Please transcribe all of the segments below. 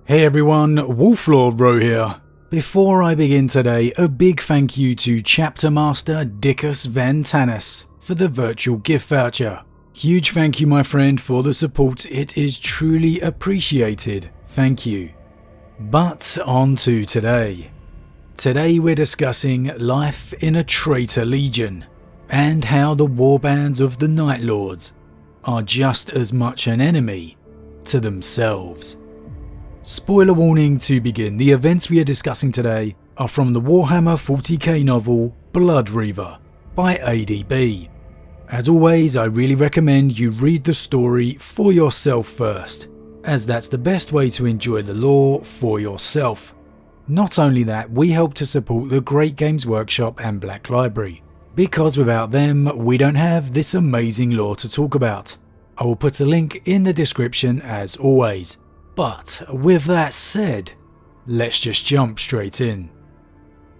Hey everyone, Wolf Lord Rho here. Before I begin today, a big thank you to Chapter Master Dickus Van Tanis for the virtual gift voucher. Huge thank you my friend for the support, it is truly appreciated, thank you. But on to today. Today we're discussing life in a traitor legion, and how the warbands of the Night Lords are just as much an enemy to themselves. Spoiler warning to begin, the events we are discussing today are from the Warhammer 40k novel Blood Reaver by ADB. As always, I really recommend you read the story for yourself first, as that's the best way to enjoy the lore for yourself. Not only that, we help to support the great Games Workshop and Black Library, because without them we don't have this amazing lore to talk about. I will put a link in the description as always. But with that said, let's just jump straight in.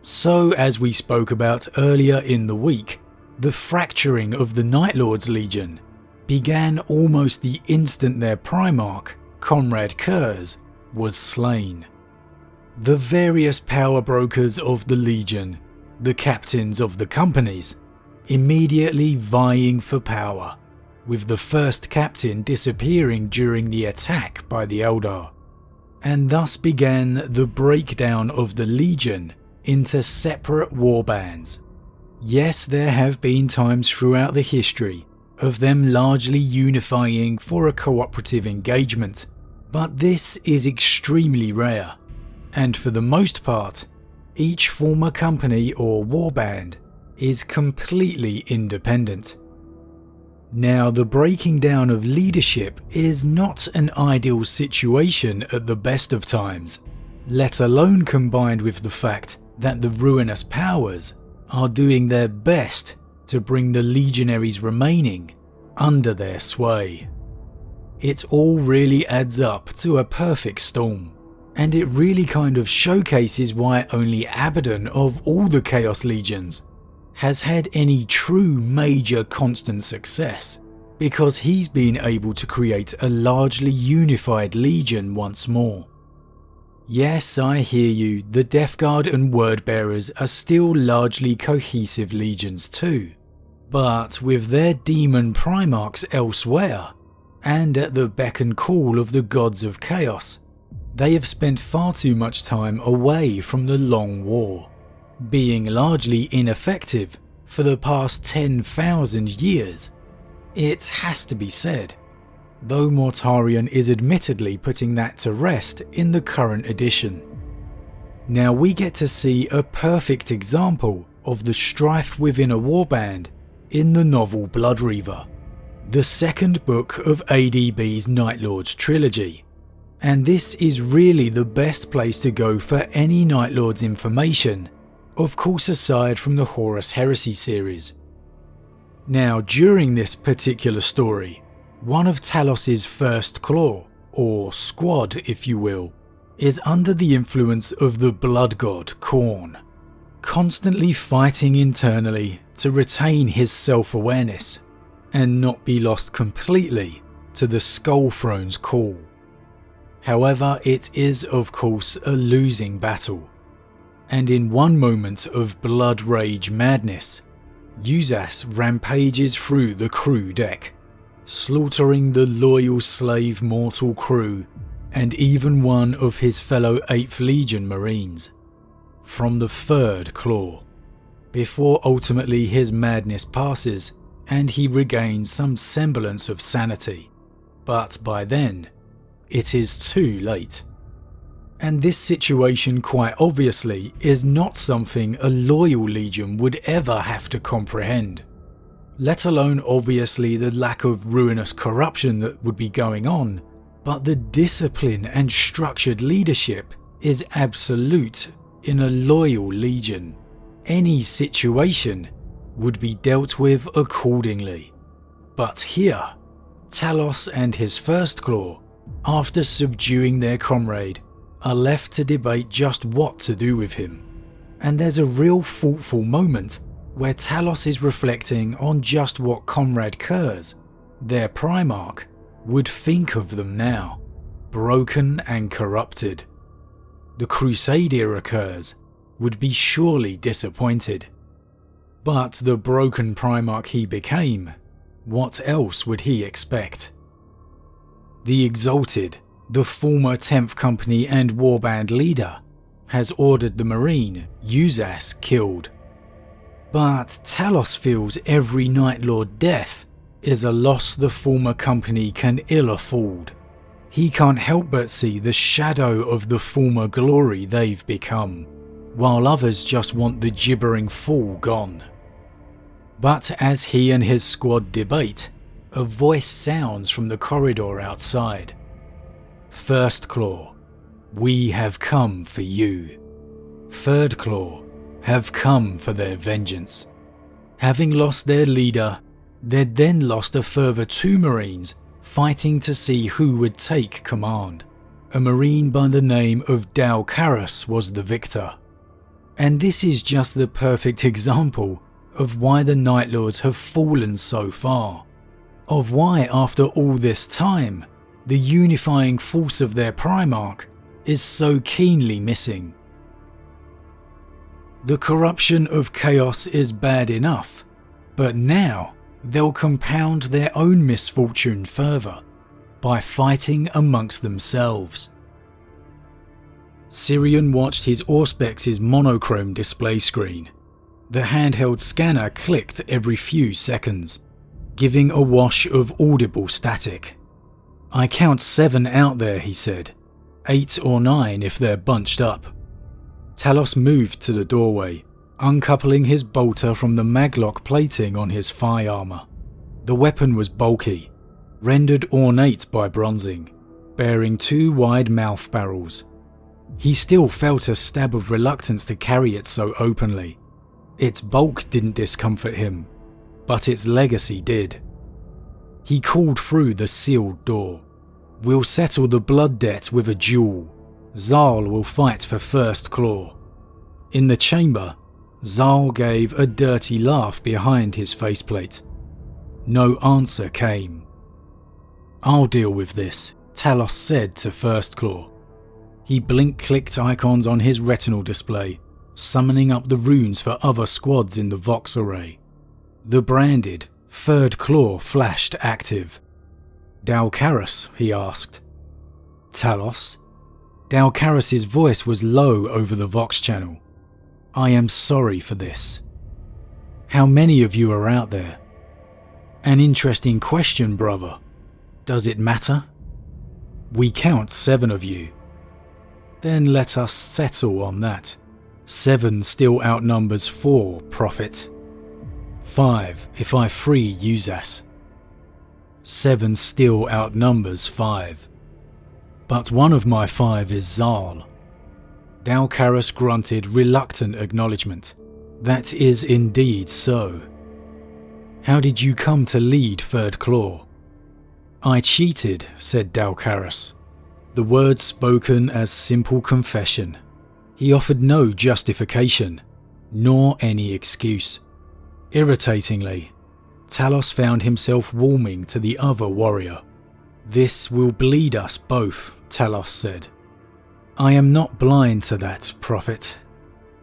So as we spoke about earlier in the week, the fracturing of the Night Lords Legion began almost the instant their Primarch, Comrade Kurz, was slain. The various power brokers of the Legion, the captains of the companies, immediately vying for power, with the first captain disappearing during the attack by the Eldar, and thus began the breakdown of the Legion into separate warbands. Yes, there have been times throughout the history of them largely unifying for a cooperative engagement, but this is extremely rare, and for the most part, each former company or warband is completely independent. Now, the breaking down of leadership is not an ideal situation at the best of times, let alone combined with the fact that the ruinous powers are doing their best to bring the legionaries remaining under their sway. It all really adds up to a perfect storm, and it really kind of showcases why only Abaddon of all the Chaos Legions has had any true major constant success, because he's been able to create a largely unified legion once more. Yes, I hear you, the Death Guard and Wordbearers are still largely cohesive legions too, but with their demon primarchs elsewhere, and at the beck and call of the gods of chaos, they have spent far too much time away from the Long War, being largely ineffective for the past 10,000 years. It has to be said, though Mortarion is admittedly putting that to rest in the current edition. Now we get to see a perfect example of the strife within a warband in the novel Blood Reaver, the second book of ADB's Night Lords trilogy, and this is really the best place to go for any Night Lords information, of course aside from the Horus Heresy series. Now during this particular story, one of Talos's first claw, or squad if you will, is under the influence of the blood god Khorne, constantly fighting internally to retain his self-awareness and not be lost completely to the Skull Throne's call. However, it is of course a losing battle, and in one moment of blood rage madness, Yuzas rampages through the crew deck, slaughtering the loyal slave mortal crew and even one of his fellow 8th Legion Marines from the third claw, before ultimately his madness passes and he regains some semblance of sanity. But by then, it is too late. And this situation quite obviously is not something a loyal legion would ever have to comprehend, let alone obviously the lack of ruinous corruption that would be going on, but the discipline and structured leadership is absolute in a loyal legion. Any situation would be dealt with accordingly. But here, Talos and his first claw, after subduing their comrade, are left to debate just what to do with him. And there's a real thoughtful moment where Talos is reflecting on just what Comrade Kurz, their Primarch, would think of them now. broken and corrupted. The Crusade era Kurz would be surely disappointed. But the broken Primarch he became, what else would he expect? The Exalted, the former 10th Company and Warband leader, has ordered the Marine, Uzas, killed. But Talos feels every Night Lord death is a loss the former company can ill afford. He can't help but see the shadow of the former glory they've become, while others just want the gibbering fool gone. But as he and his squad debate, a voice sounds from the corridor outside. First Claw, we have come for you. Third Claw have come for their vengeance. Having lost their leader, they'd then lost a further 2 Marines fighting to see who would take command. A Marine by the name of Dalcaris was the victor. And this is just the perfect example of why the Night Lords have fallen so far. Of why, after all this time, the unifying force of their Primarch is so keenly missing. The corruption of chaos is bad enough, but now they'll compound their own misfortune further by fighting amongst themselves. Sirion watched his Auspex's monochrome display screen. The handheld scanner clicked every few seconds, giving a wash of audible static. I count 7 out there, he said. 8 or 9 if they're bunched up. Talos moved to the doorway, uncoupling his bolter from the maglock plating on his thigh armor. The weapon was bulky, rendered ornate by bronzing, bearing 2 wide mouth barrels. He still felt a stab of reluctance to carry it so openly. Its bulk didn't discomfort him, but its legacy did. He called through the sealed door. We'll settle the blood debt with a duel. Zal will fight for First Claw. In the chamber, Zal gave a dirty laugh behind his faceplate. No answer came. I'll deal with this, Talos said to First Claw. He blink-clicked icons on his retinal display, summoning up the runes for other squads in the Vox array. The branded Third Claw flashed active. Dalcaris, he asked. Talos? Dalcaris' voice was low over the Vox channel. I am sorry for this. How many of you are out there? An interesting question, brother. Does it matter? We count 7 of you. Then let us settle on that. 7 still outnumbers 4, Prophet. 5 if I free Uzas. 7 still outnumbers 5. But one of my 5 is Zal. Dalcaris grunted reluctant acknowledgement. That is indeed so. How did you come to lead Third Claw? I cheated, said Dalcaris. The words spoken as simple confession. He offered no justification, nor any excuse. Irritatingly, Talos found himself warming to the other warrior. This will bleed us both, Talos said. I am not blind to that, Prophet,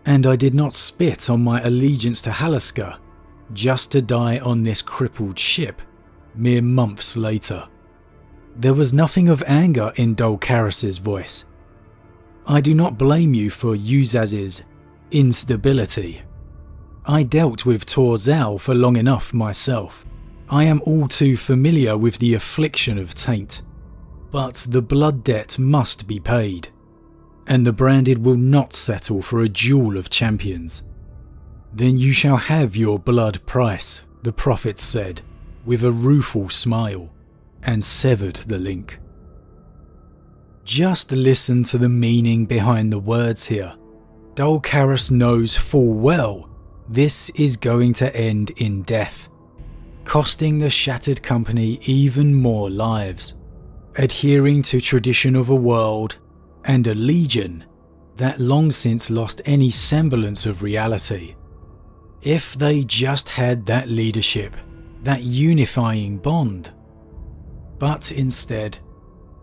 and I did not spit on my allegiance to Halaska just to die on this crippled ship mere months later. There was nothing of anger in Dalcaris' voice. I do not blame you for Uzaz's instability. I dealt with Tor Zal for long enough myself. I am all too familiar with the affliction of taint. But the blood debt must be paid, and the branded will not settle for a duel of champions. Then you shall have your blood price, the Prophet said, with a rueful smile, and severed the link. Just listen to the meaning behind the words here. Dalcaris knows full well this is going to end in death, costing the Shattered Company even more lives, adhering to tradition of a world and a legion that long since lost any semblance of reality. If they just had that leadership, that unifying bond. But instead,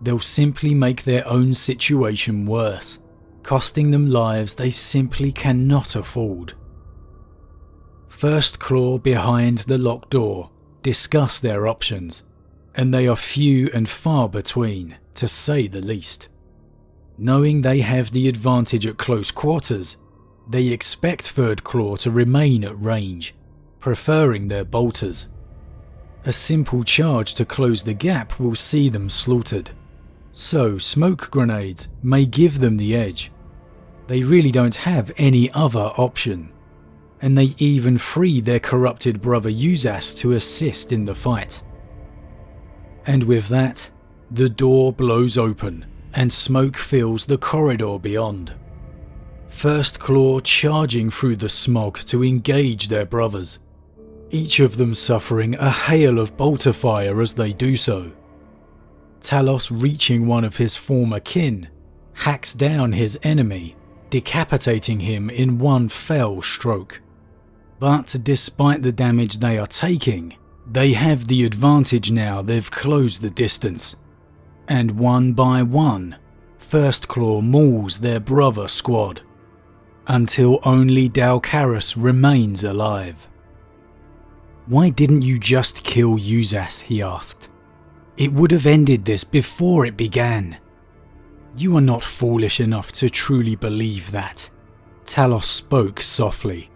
they'll simply make their own situation worse, costing them lives they simply cannot afford. First Claw behind the locked door discuss their options, and they are few and far between, to say the least. Knowing they have the advantage at close quarters, they expect Third Claw to remain at range, preferring their bolters. A simple charge to close the gap will see them slaughtered, so smoke grenades may give them the edge. They really don't have any other option, and they even free their corrupted brother Uzas to assist in the fight. And with that, the door blows open and smoke fills the corridor beyond. First Claw charging through the smog to engage their brothers, each of them suffering a hail of bolter fire as they do so. Talos, reaching one of his former kin, hacks down his enemy, decapitating him in one fell stroke. But despite the damage they are taking, they have the advantage now they've closed the distance, and one by one, First Claw mauls their brother squad, until only Dalcaris remains alive. "Why didn't you just kill Uzas?" he asked. "It would have ended this before it began." "You are not foolish enough to truly believe that," Talos spoke softly.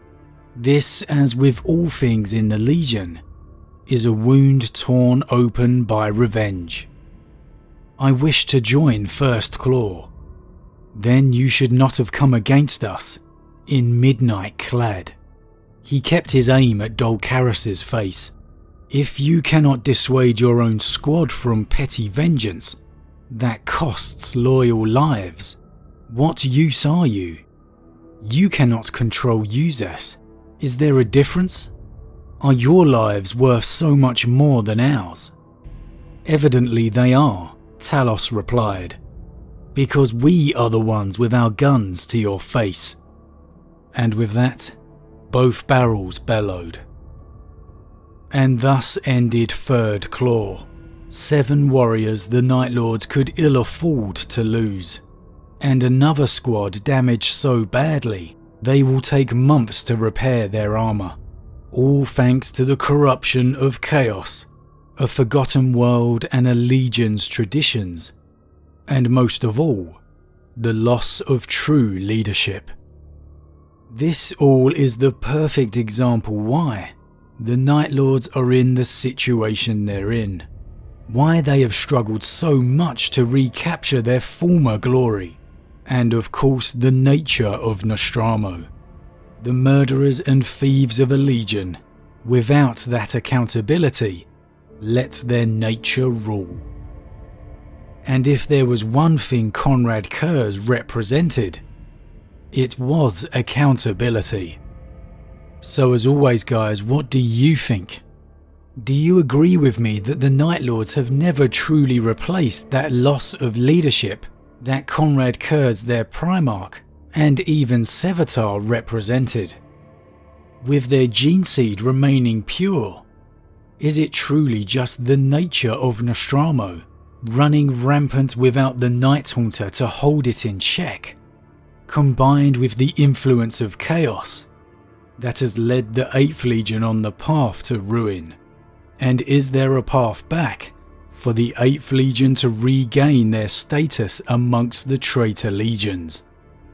"This, as with all things in the Legion, is a wound torn open by revenge. I wish to join First Claw. Then you should not have come against us, in midnight clad." He kept his aim at Dalcaris' face. "If you cannot dissuade your own squad from petty vengeance, that costs loyal lives, what use are you? You cannot control Uzas. Is there a difference? Are your lives worth so much more than ours?" "Evidently they are," Talos replied, "because we are the ones with our guns to your face." And with that, both barrels bellowed. And thus ended Third Claw, 7 warriors the Night Lords could ill afford to lose, and another squad damaged so badly they will take months to repair their armor, all thanks to the corruption of chaos, a forgotten world and a legion's traditions, and most of all, the loss of true leadership. This all is the perfect example why the Night Lords are in the situation they're in, why they have struggled so much to recapture their former glory, and of course the nature of Nostromo. The murderers and thieves of a legion, without that accountability, let their nature rule. And if there was one thing Conrad Kurz represented, it was accountability. So as always guys, what do you think? Do you agree with me that the Night Lords have never truly replaced that loss of leadership that Conrad Kurz, their Primarch, and even Sevatar represented? With their gene seed remaining pure, is it truly just the nature of Nostromo running rampant without the Night Haunter to hold it in check, combined with the influence of chaos that has led the 8th Legion on the path to ruin? And is there a path back for the 8th Legion to regain their status amongst the traitor legions?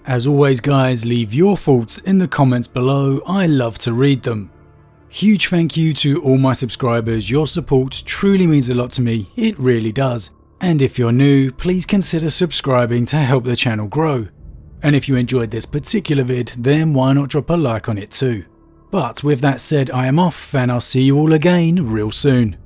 As always guys, leave your thoughts in the comments below, I love to read them. Huge thank you to all my subscribers, your support truly means a lot to me, it really does. And if you're new, please consider subscribing to help the channel grow. And if you enjoyed this particular vid, then why not drop a like on it too. But with that said, I am off and I'll see you all again real soon.